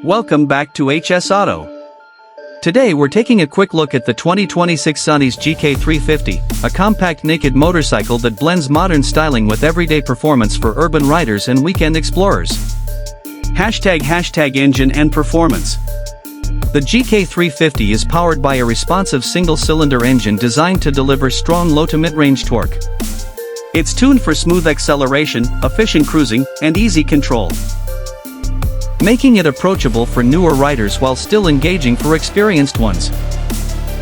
Welcome back to HS Auto. Today we're taking a quick look at the 2026 Zontes GK350, a compact naked motorcycle that blends modern styling with everyday performance for urban riders and weekend explorers. Hashtag engine and performance. The GK350 is powered by a responsive single-cylinder engine designed to deliver strong low to mid-range torque. It's tuned for smooth acceleration, efficient cruising, and easy control, making it approachable for newer riders while still engaging for experienced ones.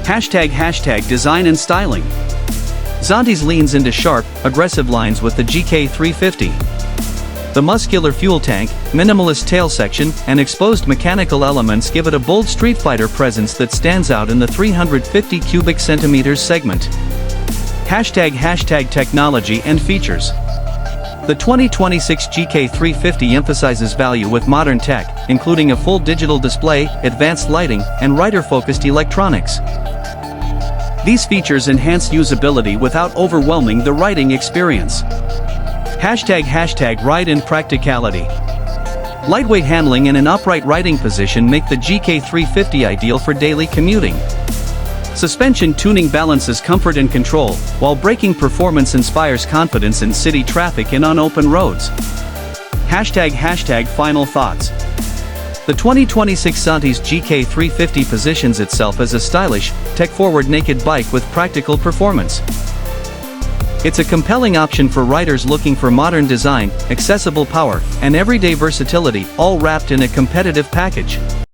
Hashtag design and styling. Zontes leans into sharp, aggressive lines with the GK350. The muscular fuel tank, minimalist tail section, and exposed mechanical elements give it a bold Streetfighter presence that stands out in the 350 cubic centimeters segment. Hashtag technology and features. The 2026 GK350 emphasizes value with modern tech, including a full digital display, advanced lighting, and rider-focused electronics. These features enhance usability without overwhelming the riding experience. Hashtag ride and practicality. Lightweight handling and an upright riding position make the GK350 ideal for daily commuting. Suspension tuning balances comfort and control, while braking performance inspires confidence in city traffic and on open roads. Hashtag final thoughts. The 2026 Zontes GK350 positions itself as a stylish, tech-forward naked bike with practical performance. It's a compelling option for riders looking for modern design, accessible power, and everyday versatility, all wrapped in a competitive package.